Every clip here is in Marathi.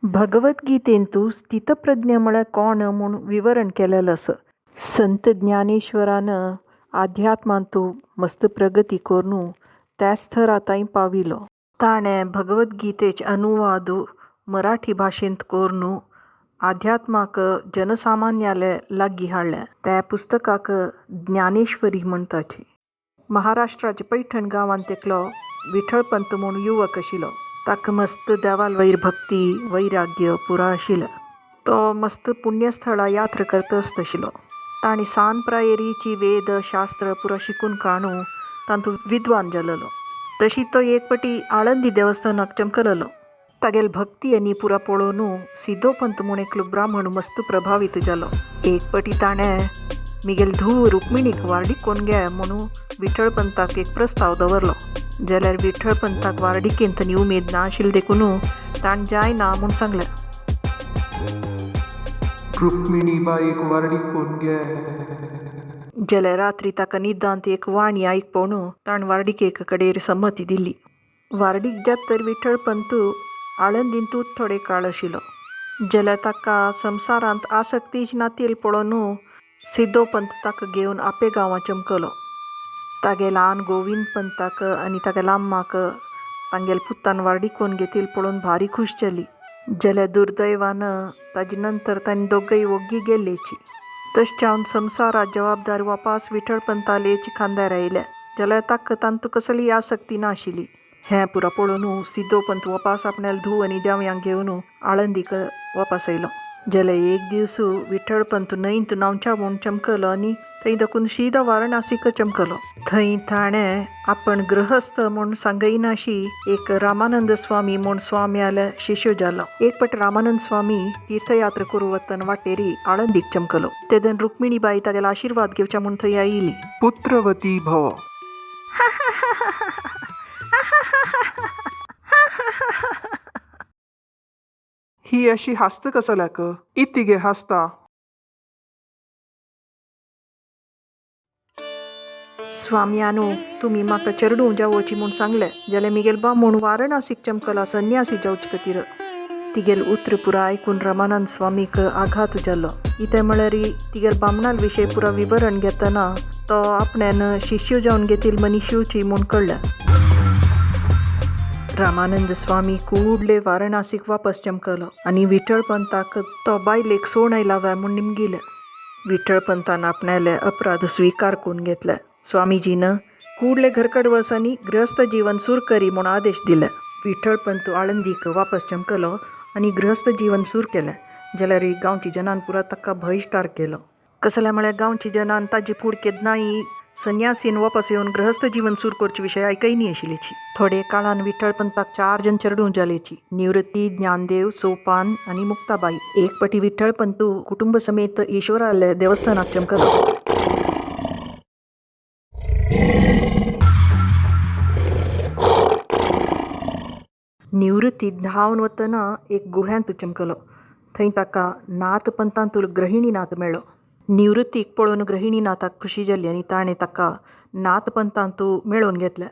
भगवद्गीतेंतू स्थितप्रज्ञ म्हळ्यार कोण म्हूण विवरण केलेलं आसा. संत ज्ञानेश्वरानं अध्यात्मांतू मस्त प्रगती करून त्याच थरा ताईं पाविलो. ताणें भगवद्गीतेचे अनुवाद मराठी भाशेंत करून अध्यात्माक जनसामान्याले लागीं हाडलें. त्या पुस्तकाक ज्ञानेश्वरी म्हणटात. महाराष्ट्राच्या पैठण गांवांत एकलो विठ्ठलपंत म्हूण युवक आशिल्लो. ताका मस्त देवाल वयर भक्ती वैराग्य पुरा आशिल्लो. तो मस्त पुण्यस्थळां यात्रा करता आशिल्लो. ताणी सान प्रायेरीची वेद शास्त्र पुरा शिकून काणू तातूंत विद्वान जालोलो. तशी तो एक पाटी आळंदी देवस्थानाक चमकलोलो. तागेल भक्ती आनी पुरा पळोवन सिद्धोपंत म्हूण एकलो ब्राह्मण मस्त प्रभावीत जालो. एक पाटी ताणें मिगेल धूव रुक्मिणीक वारडीक कोन्न घे म्हणून विठ्ठलपंताक एक प्रस्ताव दवरलो. जाल्यार विठ्ठलपंताक वारडिकेंत आनी उमेद ना आशिल्ली देखून ताणें जायना म्हूण सांगलें. रुक्मिणी बाईक वारडीक कोन्न घे. जाल्यार रात्री ताका निदांत एक वाणी आयकून ताणें वारडिकेक कडेर संमती दिली. वारडीक जात तर विठ्ठलपंत आळंदींतूच थोडे काळ आशिल्लो. जाल्यार ताका संवसारांत आसक्तीच नातिल्ली पळोवन सिद्धोपंत ताका घेवन आपे गांवां चमकलो. तागे ल्हान गोविंदपंताक आनी तागे लाम्माक तांगेल पुतान वारडीक कोन्न घेतिल्ली पळोवन भारी खूश जाली. जाल्यार दुर्दैवान ताजे नंतर तांणी दोगूय ओग्गी गेल्लेची. तशें जावन संवसारात जबाबदार वापास विठ्ठलपंतालेची खांद्यार आयल्या. जाल्यार ताका तांतू कसली आसक्ती नाशिल्ली. हें पुरा पळोवन सिद्धोपंत वापास आपणाले धूव आनी देवयांक घेवन आळंदीक वापास आयलो. जाल्यार एक दीस विठ्ठलपंत न्हंयत न्हांवच्या म्हूण चमकलो आनी थंय देखून सीदो वारणासीक चमकलो. थंय ताणें आपण गृहस्थ म्हूण सांगयनाशी एक रामानंद स्वामी म्हूण स्वाम्याले शिश्य जालो. एक पट रामानंद स्वामी तीर्थयात्रा करूं वतना वाटेरी आळंदीक चमकलो. तेदन रुक्मिणीबाई तागेलो आशिर्वाद घेवच्या म्हूण थंय आयिल्ली. पुत्रवती भव. ही अशी हास्त कसल्याक? इतिगे हासता. स्वाम्यानू तुमी म्हाका चेडूं जावची म्हूण सांगलें जाल्यार मिगेल बामूण वारणासीक चमकला संन्यासी जावचे खातीर. तिगेल उतर पुरा आयकून रामानंद स्वामीक आघात जालो. इतें म्हळ्यार तिगेल बामणाल विशय पुरा विवरण घेतना तो आपण्यान शिश्य जावन घेतिल्ली मनीशिवची म्हूण कळ्ळें. रामानंद स्वामी कूडले वारणासीक वापस चमकलो आनी विठ्ठलपंताक तो बायलेक सोण लाव्या म्हूण निमगिलें. विठ्ठलपंतान आपणाले अपराध स्विकार करून घेतले. स्वामीजीन कूडले घरकड वच आनी गृहस्थ जीवन सुरू करी म्हूण आदेश दिले. विठ्ठलपंत आळंदीक वापस चमकलो आनी गृहस्थ जीवन सुरू केलें. जाल्यार गांवची जनान पुरा ताका बहिष्कार केलो. कसले म्हळ्यार गांवची जनान ताजे फूड केन्नाय संन्यासीन वापस येवन गृहस्थ जीवन सुरू करचे विशय आयकयनी आशिल्लीची. थोडे काळान विठ्ठलपंताक 4 जन चेडूं जालेची. निवृत्ती, ज्ञानदेव, सोपान आनी मुक्ताबाई. एक पाटी विठ्ठलपंत कुटुंब समेत ईश्वराले देवस्थानाक चमकलो. निवृत्ती धांवन वतना एक गुह्यांत चमकलो. थंय ताका नाथपंतांतूल गृहिणीनाथ मेळ्ळो. निवृत्तीक पळोवन गृहिणीनाथाक खुशी जाली आनी ताणें ताका नाथपंतांतू मेळोवन घेतलें.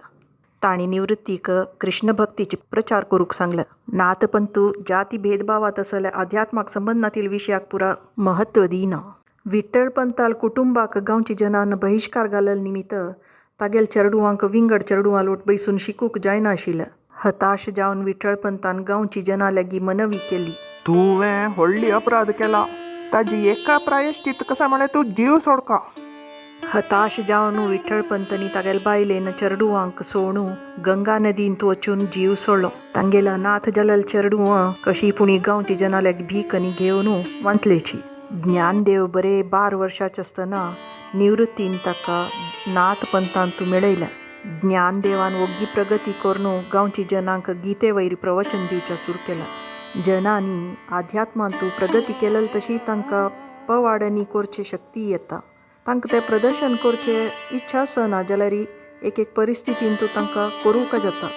ताणी निवृत्तीक कृष्ण भक्तीचे प्रचार करूंक सांगलें. नाथपंत जाती भेदभावात असल्या अध्यात्माक संबंद नातिल्ल्या विशयाक पुरा महत्व दिना. विठ्ठलपंताल कुटुंबाक गांवची जनान बहिष्कार घालले निमित्त तागेल चेडूआंक विंगड चेडूआ लोट बैसून शिकूंक जायना आशिल्लें. हताश जावन विठ्ठलपंतान गांवची जना लागीं मनवी केली. तुवें व्हडली अपराध केला. ताजी एका प्रायश्चित कसा म्हळ्यार तूं जीव सोडका. हताश जावन विठ्ठलपंतांनी तागेल बायलेन चेडूआंक सोडून गंगा नदींत वचून जीव सोडलो. तांगेलो नाथ जालेल चेडूं कशी पुणी गांवची जनाल्याक भीक आनी घेवन वांतलेची. ज्ञानदेव बरे 12 वर्साचे आसतना निवृत्तीन ताका नाथपंतांतू मेळयलें. ज्ञानदेवान ओग्गी प्रगती करून गांवची जनांक गीते वयर प्रवचन दिवचें सुरू केलें. जनांनी अध्यात्मांतू प्रगती केलेली तशी तांकां पवाडणी करचे शक्ती येता. तांकां तें प्रदर्शन करचे इच्छा आसना जाल्यार एक परिस्थितींतू तांकां करूंक जाता.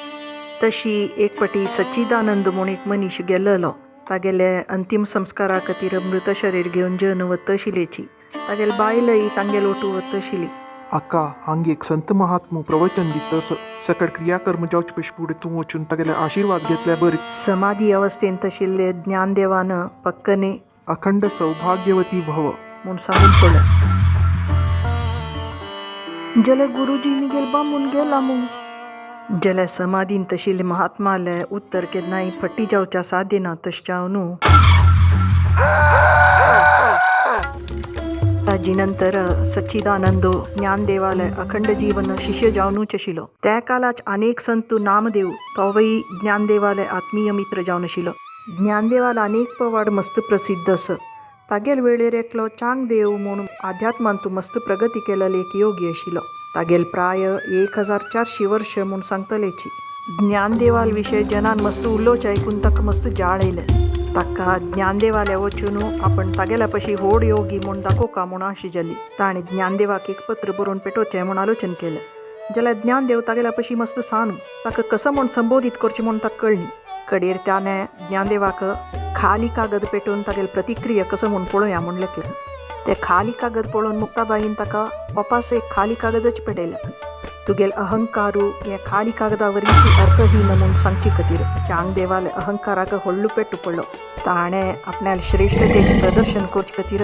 तशी एक पाटी सच्चिदानंद म्हूण एक मनीस गेल्लो. तागेले अंतिम संस्कारा खातीर मृत शरीर घेवन जन वता आशिल्लेची. तागेल बायलय तांगेल ओटू वता आशिल्ली. अक्का हांग एक संत महात्मो प्रवचन दितस सकड क्रियाकर्म जावचे पयश फुडें तूं वचून तागेले आशीर्वाद घेतल्या बरी. समाधी अवस्थेंत आशिल्ले ज्ञानदेवानं पक्कने अखंड सौभाग्यवती भव. म्हूण सांगून पडलें. जाल्यार गुरुजी निगेल बांबून गेला मग. जाल्यार समाधींत आशिल्ले महात्माले उत्तर केन्नाय फट्टी जावच्या साध्य ना तशें न्हू. ताजी नंतर सच्चिदानंदो ज्ञानदेवाले अखंड जीवन शिष्य जावनूच आशिल्लो. त्या कालाच अनेक संत नामदेव तोवय ज्ञानदेवाले आत्मीय मित्र जावन आशिल्लो. ज्ञानदेवाला अनेक पवाड मस्त प्रसिद्ध आस. तागेल वेळेर एकलो चांगदेव म्हूण आध्यात्मांत मस्त प्रगती केलेलो एक योगी आशिल्लो. तागेल प्राय 1400 वर्ष म्हूण सांगतलेची. ज्ञानदेवाल विशय जनान मस्त उलोवचें आयकून ताका मस्त जाळ येयलें. ताका ज्ञानदेवाले वचून आपण तागेल्या पशी व्हड योगी म्हूण दाखोवका म्हूण आशी जाली. ताणें ज्ञानदेवाक एक पत्र बरोवन पेटोवचें म्हूण आलोचन केलें. जाल्यार ज्ञानदेव तागेल्या पशी मस्त सांगू ताका कसं म्हूण संबोधीत करचें म्हूण ताका कळ्ळी. कडेर त्याने ज्ञानदेवाक खाली कागद पेटोवन तागेल प्रतिक्रिया कसं म्हूण पळोवया म्हूण लेखलें. ते खाली कागद पळोवन मुक्ताबाईन ताका वापस एक खाली कागदच पेटयलें. तुगेल अहंकारू हे खाली कागदावरीची अर्थहीन म्हूण सांगचे खातीर चांगदेवाले अहंकाराक व्हडलो पेट्टू पडलो. ताणें आपणाल श्रेश्ठतेचें प्रदर्शन करचे खातीर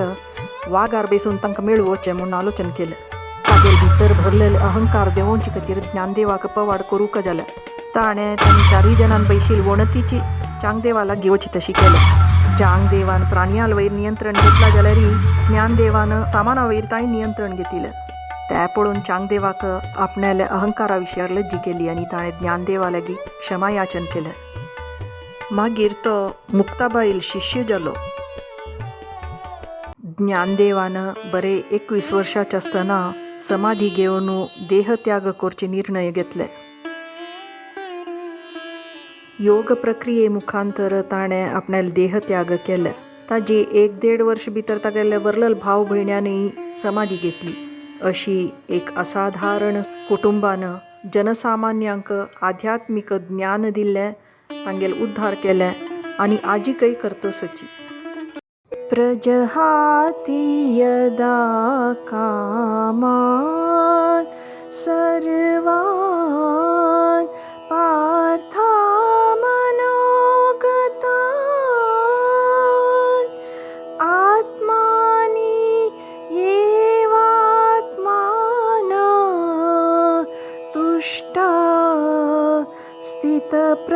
वागार बेसून तांकां मेळवचें म्हूण आलोचन केलें. तागेल भितर भरलेले अहंकार देंवोवचे खातीर ज्ञानदेवाक पवाड करूंक जालें. ताणें तांणी 4 जाणां बैशील वणतीची चांगदेवाला घेवची तशी केलें. चांगदेवान प्राणयाल वयर नियंत्रण घेतला जाल्यारय ज्ञानदेवान सामाना वयर तांय नियंत्रण घेतिलें. ते पळोवन चांगदेवाक आपणाल्या अहंकारा विशयार लज्जी केली आनी ताणें ज्ञानदेवा लागीं क्षमा याचन केलें. मागीर तो मुक्ताबाईल शिष्य जालो. ज्ञानदेवान बरे 21 वर्षाचे आसतना समाधी घेवन देहत्याग करचे निर्णय घेतले. योग प्रक्रिये मुखांतर ताणें आपणाल देहत्याग केले. ताजी 1-1.5 वर्ष भितर तागेले वरलल भाव भयण्यांनी समाधी घेतली. अशी एक असाधारण कुटुंबान जनसामान्यांक आध्यात्मिक ज्ञान दिल्लें, तांगेल उद्धार केलें आनी आजिकय करतसची. प्रजहाति यदा कामान् सर्वान् पार्थमनोगतान् आत्मानि येवात्मानः तुष्टा स्थितप्रज्ञास्तदोच्यते.